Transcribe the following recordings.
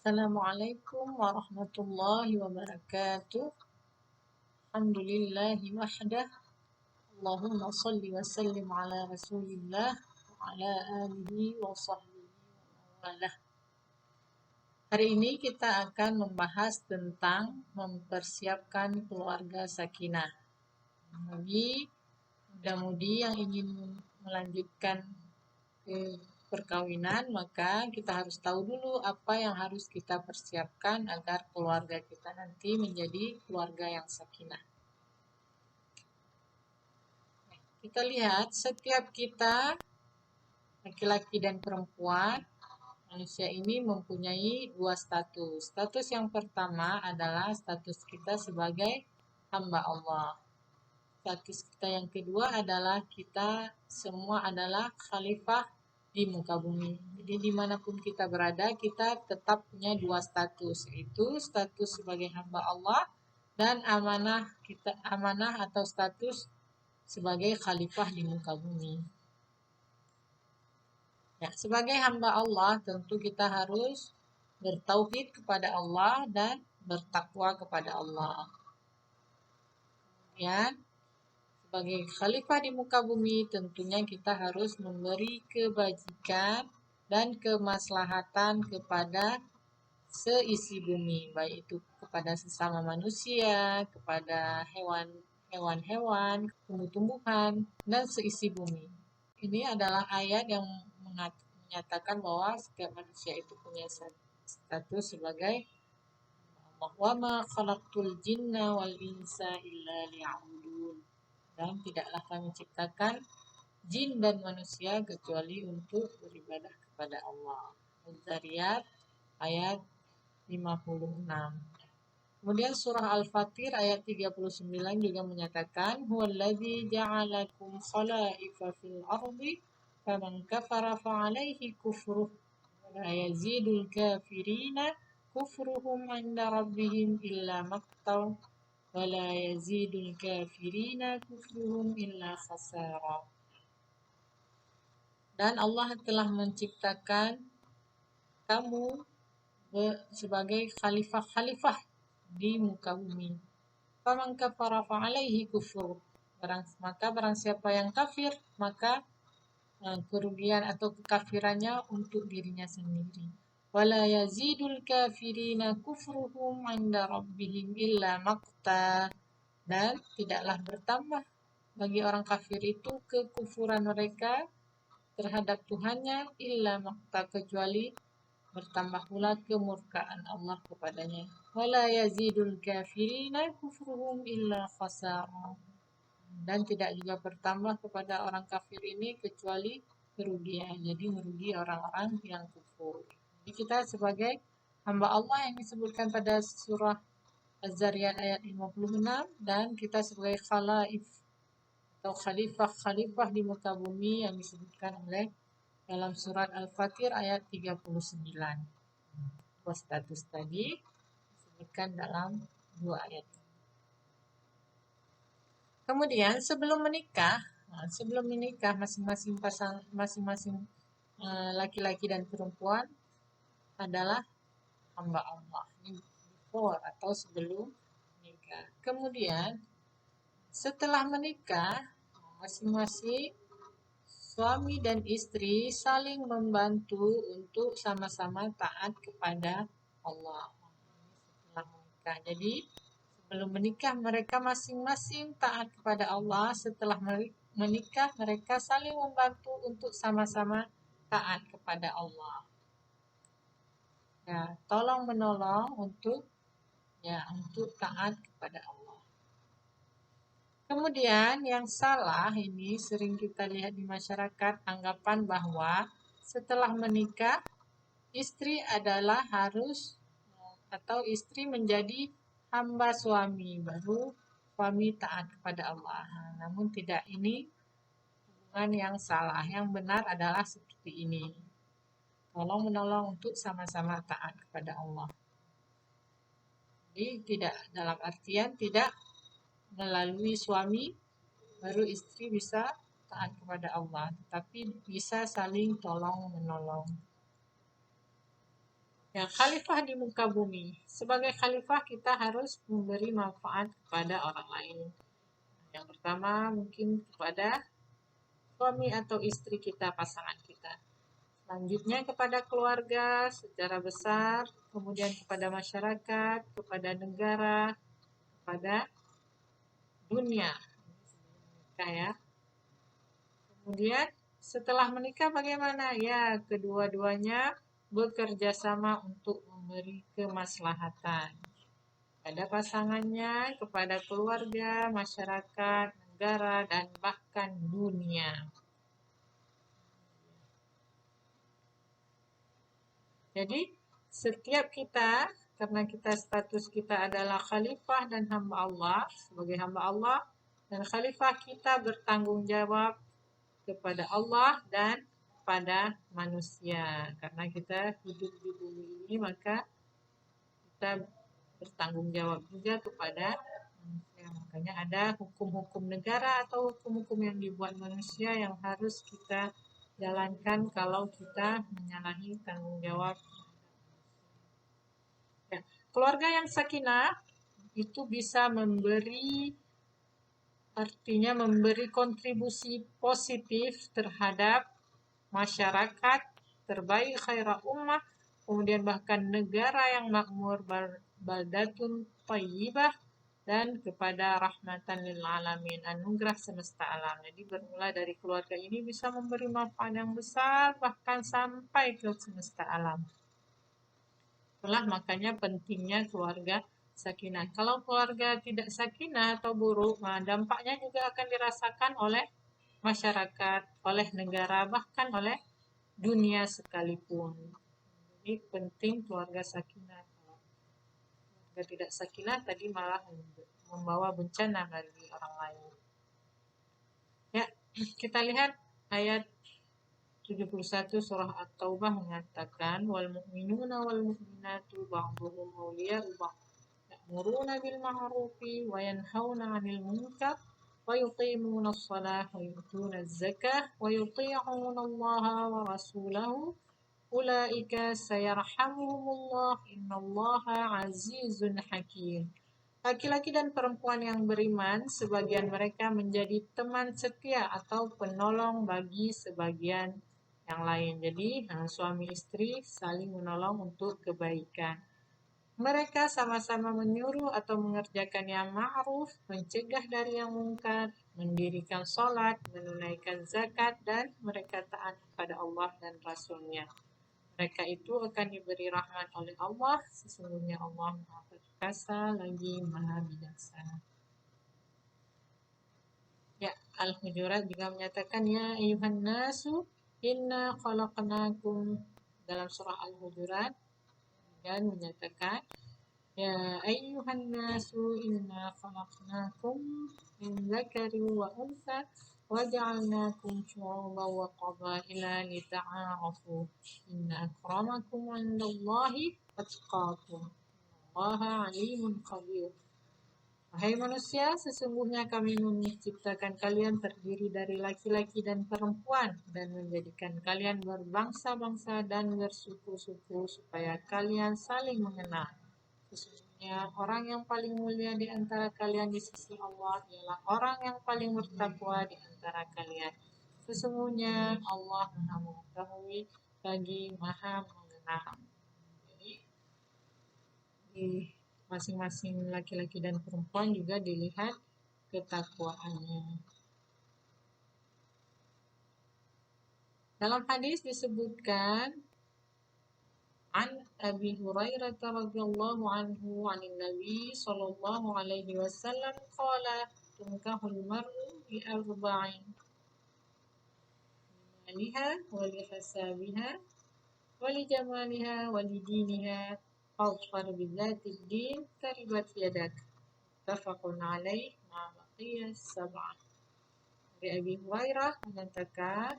Assalamualaikum warahmatullahi wabarakatuh. Alhamdulillahi wahdah. Allahumma salli wa sallim ala rasulillah wa ala alihi wa sahbihi wa walah. Hari ini kita akan membahas tentang mempersiapkan keluarga sakinah. Bagi muda-mudi yang ingin melanjutkan ke perkawinan, maka kita harus tahu dulu apa yang harus kita persiapkan agar keluarga kita nanti menjadi keluarga yang sakinah. Kita lihat setiap kita, laki-laki dan perempuan, manusia ini mempunyai dua status. Status yang pertama adalah status kita sebagai hamba Allah. Status kita yang kedua adalah kita semua adalah khalifah di muka bumi. Jadi dimanapun kita berada, kita tetap punya dua status, yaitu status sebagai hamba Allah dan amanah atau status sebagai khalifah di muka bumi. Ya, sebagai hamba Allah tentu kita harus bertauhid kepada Allah dan bertakwa kepada Allah. Kemudian sebagai khalifah di muka bumi, tentunya kita harus memberi kebajikan dan kemaslahatan kepada seisi bumi, baik itu kepada sesama manusia, kepada hewan-hewan, tumbuh-tumbuhan, dan seisi bumi. Ini adalah ayat yang menyatakan bahwa setiap manusia itu punya status sebagai Allah. Wa ma khalaqtul jinna wal insa illa liya'budun. Dan tidaklah kami ciptakan jin dan manusia kecuali untuk beribadah kepada Allah. Az-Zariyat ayat 56. Kemudian surah Al-Fatir ayat 39 juga menyatakan huwallazi ja'alakum khalaifa fil ardi faman kafara fa'alaihi kufruh wa la yazidul kafirina kufruhum 'inda rabbihim illa maqtaw wala yazidul kafirina kufruhum illa khasara. Dan Allah telah menciptakan kamu sebagai khalifah-khalifah di muka bumi. Faman kafara fa'alaihi kufur. Maka barang siapa yang kafir, maka kerugian atau kekafirannya untuk dirinya sendiri. Wala yazidul kafirina kufruhum 'inda rabbihim illa maqta. Dan tidaklah bertambah bagi orang kafir itu kekufuran mereka terhadap Tuhannya illa maqta, kecuali bertambah pula kemurkaan Allah kepadanya. Wala yazidul kafirina kufruhum illa khasara. Dan tidak juga bertambah kepada orang kafir ini kecuali kerugian. Jadi merugi orang-orang yang kufur. Jadi kita sebagai hamba Allah yang disebutkan pada surah Az-Zariyat ayat 56, dan kita sebagai khalaif atau khalifah di muka bumi yang disebutkan oleh dalam surat Al-Fatir ayat 39. Dua status tadi disebutkan dalam dua ayat. Kemudian sebelum menikah masing-masing laki-laki dan perempuan adalah hamba Allah. Ini before atau sebelum menikah. Kemudian setelah menikah, masing-masing suami dan istri saling membantu untuk sama-sama taat kepada Allah setelah menikah. Jadi sebelum menikah mereka masing-masing taat kepada Allah. Setelah menikah mereka saling membantu untuk sama-sama taat kepada Allah. Ya, tolong menolong untuk taat kepada Allah. Kemudian yang salah ini sering kita lihat di masyarakat, anggapan bahwa setelah menikah istri adalah istri menjadi hamba suami, baru suami taat kepada Allah. Namun tidak, ini hubungan yang salah. Yang benar adalah seperti ini. Tolong menolong untuk sama-sama taat kepada Allah. Jadi tidak dalam artian tidak melalui suami baru istri bisa taat kepada Allah, tapi bisa saling tolong menolong. Ya, khalifah di muka bumi. Sebagai khalifah kita harus memberi manfaat kepada orang lain. Yang pertama mungkin kepada suami atau istri kita, pasangan kita. Selanjutnya kepada keluarga secara besar, kemudian kepada masyarakat, kepada negara, kepada dunia. Ya. Kemudian setelah menikah bagaimana? Ya, kedua-duanya bekerja sama untuk memberi kemaslahatan pada pasangannya, kepada keluarga, masyarakat, negara, dan bahkan dunia. Jadi, setiap kita, karena kita status kita adalah khalifah dan hamba Allah, sebagai hamba Allah, dan khalifah kita bertanggung jawab kepada Allah dan pada manusia. Karena kita hidup di bumi ini, maka kita bertanggung jawab juga kepada manusia. Makanya ada hukum-hukum negara atau hukum-hukum yang dibuat manusia yang harus kita jalankan kalau kita menyalahi tanggung jawab. Ya, keluarga yang sakinah itu bisa artinya memberi kontribusi positif terhadap masyarakat terbaik khairah ummah, kemudian bahkan negara yang makmur, baldatun thayyibah, dan kepada rahmatan lil alamin, anugerah semesta alam. Jadi bermula dari keluarga ini bisa memberi manfaat yang besar bahkan sampai ke semesta alam. Itulah makanya pentingnya keluarga sakinah. Kalau keluarga tidak sakinah atau buruk, dampaknya juga akan dirasakan oleh masyarakat, oleh negara, bahkan oleh dunia sekalipun. Jadi penting keluarga sakinah. Keluarga tidak sakinah tadi malah membawa bencana bagi orang lain. Ya, kita lihat ayat 71 surah At-Taubah mengatakan wal mu'minuna wal mu'minatu ba'dhuhum awliya'u ba'd ya'muruna bil ma'rufi wa yanhauna 'anil munkar wa yuqimuna as-salata wa yu'tuna az-zakata wa yuti'una Allah wa rasulahu ulaika sayarhamuhumullah innallaha 'azizun hakim. Laki-laki dan perempuan yang beriman, sebagian mereka menjadi teman setia atau penolong bagi sebagian yang lain. Jadi, suami istri saling menolong untuk kebaikan. Mereka sama-sama menyuruh atau mengerjakan yang ma'ruf, mencegah dari yang mungkar, mendirikan sholat, menunaikan zakat, dan mereka taat kepada Allah dan Rasul-Nya. Mereka itu akan diberi rahmat oleh Allah. Sesungguhnya Allah Maha Perkasa lagi Maha Bijaksana. Ya, Al-Hujurat juga menyatakan ya ayuhan nasu inna khalaqnakum, dalam surah Al-Hujurat, dan menyatakan ya ayuhan nasu inna khalaqnakum min dzakarin wa untha waja'alnakum syu'uban wa qabaila lita'arafu inna akramakum 'indallahi atqakum innallaha 'alimun khabir. Wahai manusia, sesungguhnya kami menciptakan kalian terdiri dari laki-laki dan perempuan dan menjadikan kalian berbangsa-bangsa dan bersuku-suku supaya kalian saling mengenal. Sesungguhnya orang yang paling mulia di antara kalian di sisi Allah ialah orang yang paling bertakwa di antara kalian. Sesungguhnya Allah Maha mengetahui lagi Maha mengenal. Jadi di masing-masing laki-laki dan perempuan juga dilihat ketakwaannya. Dalam hadis disebutkan An Abi Hurairah radhiyallahu anhu 'anil Nabi sallallahu alaihi wasallam qala tunkahul mar'u bi arba'in maliha wa li hasabiha wa li jamaliha wa li diniha fadfar bi dzati din taribat yadak muttafaqun alaih ma baqiya sab'ah. Dari Abi Hurairah mengatakan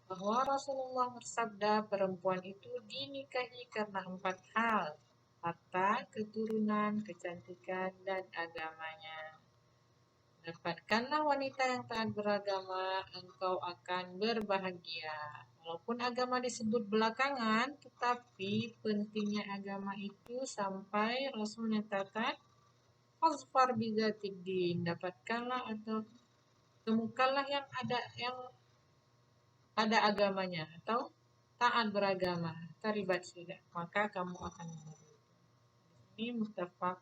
bahwa Rasulullah bersabda perempuan itu dinikahi karena 4 hal: harta, keturunan, kecantikan, dan agamanya. Dapatkanlah wanita yang taat beragama, engkau akan berbahagia. Walaupun agama disebut belakangan, tetapi pentingnya agama itu sampai Rasul menyatakan Fasfar bizatiddin, dapatkanlah atau temukanlah yang ada agamanya atau taat beragama, taribat sudah, maka kamu akan menurut. Ini muttafaq.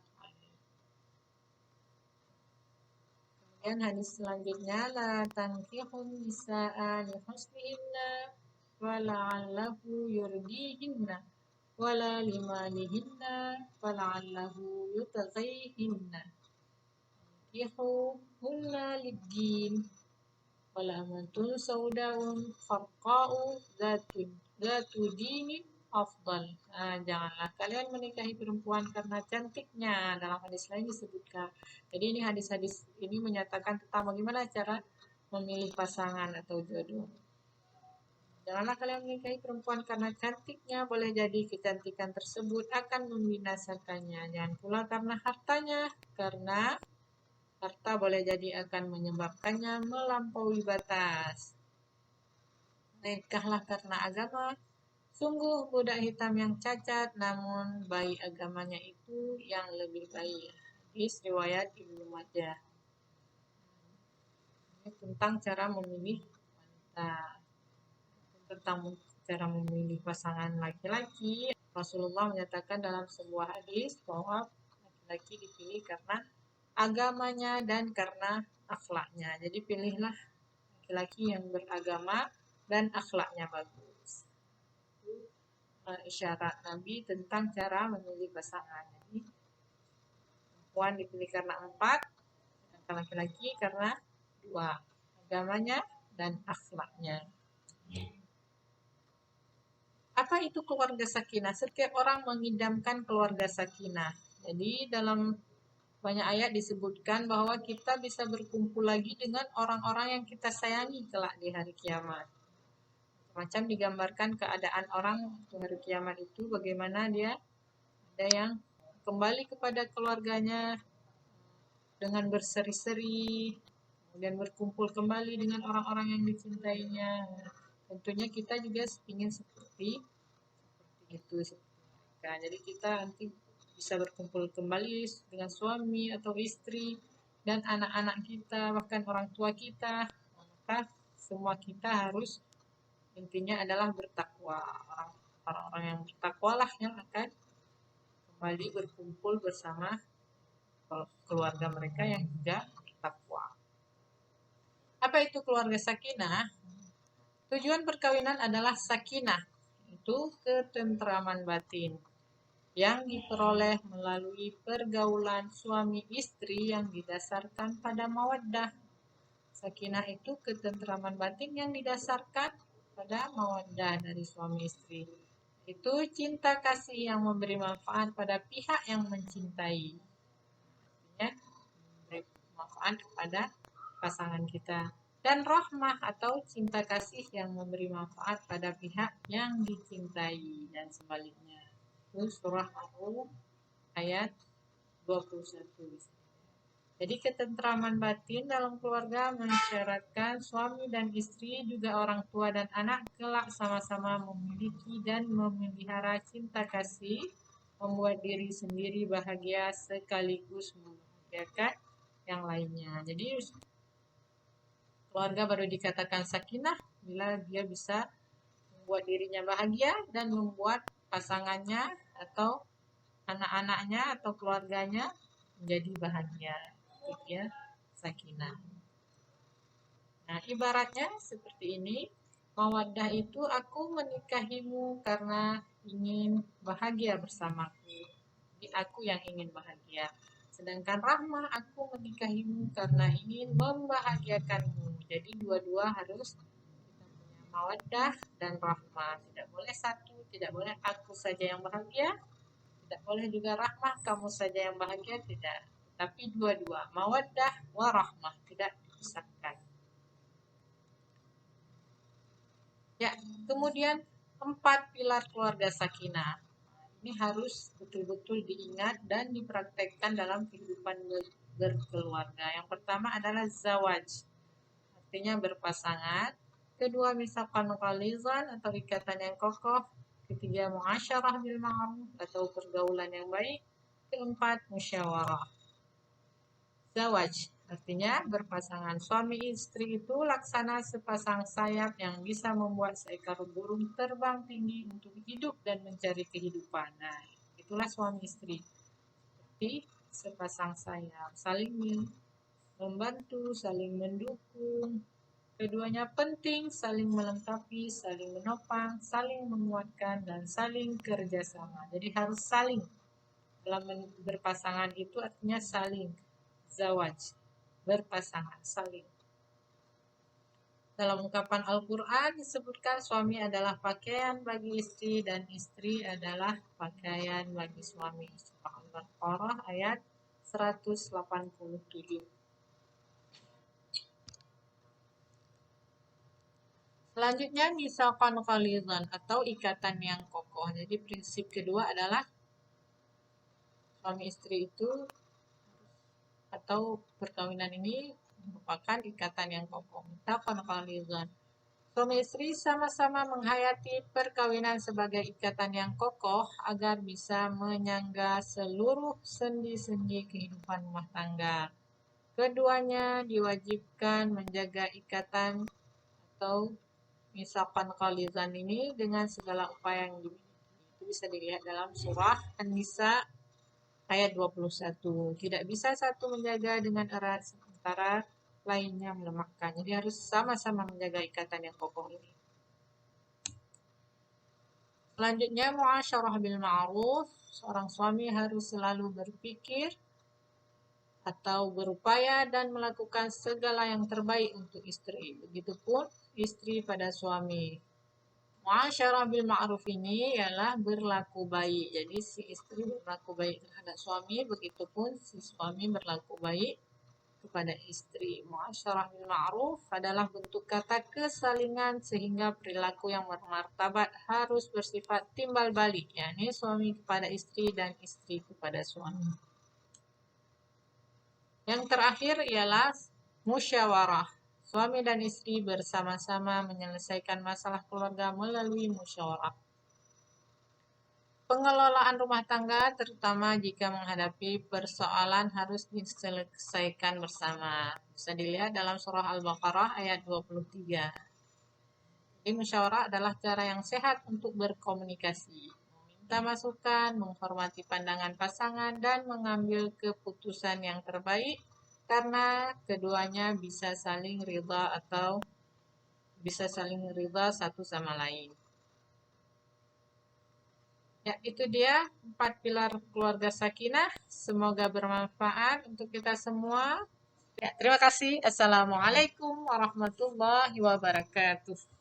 Kemudian hadis selanjutnya, la tankihun nisa'a li husnihinna wa la'allahu yurdihinna wala limalihinna wa la'allahu yutaghihinna. Tankihuhunna lid-din wala amantun saudaun farqa'u zatu dinin afdal. Janganlah kalian menikahi perempuan karena cantiknya. Dalam hadis lain disebutkan. Jadi ini hadis-hadis ini menyatakan tentang bagaimana cara memilih pasangan atau jodoh. Janganlah kalian menikahi perempuan karena cantiknya, boleh jadi kecantikan tersebut akan membinasakannya. Jangan pula karena hartanya, karena harta boleh jadi akan menyebabkannya melampaui batas. Nikahlah karena agama. Sungguh budak hitam yang cacat, namun bayi agamanya itu yang lebih baik. Hadis riwayat Ibnu Majah. Ini tentang cara memilih wanita. Tentang cara memilih pasangan laki-laki. Rasulullah menyatakan dalam sebuah hadis bahwa laki-laki dipilih karena agamanya dan karena akhlaknya. Jadi pilihlah laki-laki yang beragama dan akhlaknya bagus. Itu isyarat Nabi tentang cara memilih pasangan. Jadi perempuan dipilih karena 4, sedangkan laki-laki karena 2, agamanya dan akhlaknya. Apa itu keluarga sakinah? Setiap orang mengidamkan keluarga sakinah. Jadi dalam banyak ayat disebutkan bahwa kita bisa berkumpul lagi dengan orang-orang yang kita sayangi kelak di hari kiamat. Macam digambarkan keadaan orang di hari kiamat itu, bagaimana dia ada yang kembali kepada keluarganya dengan berseri-seri, kemudian berkumpul kembali dengan orang-orang yang dicintainya. Tentunya kita juga ingin seperti itu, seperti mereka. Jadi kita nanti bisa berkumpul kembali dengan suami atau istri dan anak-anak kita, bahkan orang tua kita. Maka semua kita harus intinya adalah bertakwa. Orang-orang yang bertakwalah yang akan kembali berkumpul bersama keluarga mereka yang juga bertakwa. Apa itu keluarga sakinah? Tujuan perkawinan adalah sakinah, itu ketentraman batin yang diperoleh melalui pergaulan suami istri yang didasarkan pada mawaddah. Sakinah itu ketentraman batin yang didasarkan pada mawaddah dari suami istri. Itu cinta kasih yang memberi manfaat pada pihak yang mencintai. Artinya memberi manfaat kepada pasangan kita. Dan rahmah atau cinta kasih yang memberi manfaat pada pihak yang dicintai dan sebaliknya. Itu surah Ar-Rum ayat 21. Jadi ketentraman batin dalam keluarga mensyaratkan suami dan istri, juga orang tua dan anak kelak sama-sama memiliki dan memelihara cinta kasih, membuat diri sendiri bahagia sekaligus membahagiakan yang lainnya. Jadi keluarga baru dikatakan sakinah bila dia bisa membuat dirinya bahagia dan membuat pasangannya atau anak-anaknya atau keluarganya menjadi bahagia. Itu ya sakinah. Nah, ibaratnya seperti ini, mawaddah itu aku menikahimu karena ingin bahagia bersamaku. Jadi aku yang ingin bahagia. Sedangkan rahmah, aku menikahimu karena ingin membahagiakanmu. Jadi dua-dua harus kita punya mawaddah dan rahmah. Tidak boleh satu, tidak boleh aku saja yang bahagia, tidak boleh juga rahmah kamu saja yang bahagia, tidak. Tapi dua-dua, mawaddah wa rahmah, tidak dipisahkan. Ya, kemudian 4 pilar keluarga sakinah. Ini harus betul-betul diingat dan dipraktekkan dalam kehidupan berkeluarga. Yang pertama adalah zawaj, artinya berpasangan. Kedua, misaqan ghalizan atau ikatan yang kokoh. Ketiga, muasyarah bil ma'ruf atau pergaulan yang baik. Keempat, musyawarah. Zawaj artinya berpasangan. Suami istri itu laksana sepasang sayap yang bisa membuat seekor burung terbang tinggi untuk hidup dan mencari kehidupan. Nah, itulah suami istri. Seperti sepasang sayap, saling membantu, saling mendukung. Keduanya penting, saling melengkapi, saling menopang, saling menguatkan, dan saling kerjasama. Jadi harus saling. Dalam berpasangan itu artinya saling. Zawaj, berpasangan, saling. Dalam ungkapan Al-Quran disebutkan suami adalah pakaian bagi istri dan istri adalah pakaian bagi suami. Surah Al-Baqarah ayat 187. Selanjutnya misaqan ghalizan atau ikatan yang kokoh. Jadi prinsip kedua adalah suami istri itu atau perkawinan ini merupakan ikatan yang kokoh. Misaqan ghalizan. Suami istri sama-sama menghayati perkawinan sebagai ikatan yang kokoh agar bisa menyangga seluruh sendi-sendi kehidupan rumah tangga. Keduanya diwajibkan menjaga ikatan atau misaqan ghalizan ini dengan segala upaya yang dimiliki. Itu bisa dilihat dalam surah An-Nisa ayat 21. Tidak bisa satu menjaga dengan erat sementara lainnya melemahkan. Jadi harus sama-sama menjaga ikatan yang kokoh ini. Selanjutnya muasyarah bil ma'ruf. Seorang suami harus selalu berpikir atau berupaya dan melakukan segala yang terbaik untuk istri. Begitupun istri pada suami. Muasyarah bil ma'ruf ini ialah berlaku baik. Jadi si istri berlaku baik terhadap suami, begitupun si suami berlaku baik kepada istri. Muasyarah bil ma'ruf adalah bentuk kata kesalingan sehingga perilaku yang bermartabat harus bersifat timbal balik, yakni suami kepada istri dan istri kepada suami. Yang terakhir ialah musyawarah. Suami dan istri bersama-sama menyelesaikan masalah keluarga melalui musyawarah. Pengelolaan rumah tangga, terutama jika menghadapi persoalan, harus diselesaikan bersama. Bisa dilihat dalam surah Al-Baqarah ayat 23. Jadi musyawarah adalah cara yang sehat untuk berkomunikasi, meminta masukan, menghormati pandangan pasangan, dan mengambil keputusan yang terbaik karena keduanya bisa saling ridha satu sama lain. Ya, itu dia 4 pilar keluarga sakinah. Semoga bermanfaat untuk kita semua. Ya, terima kasih. Assalamualaikum warahmatullahi wabarakatuh.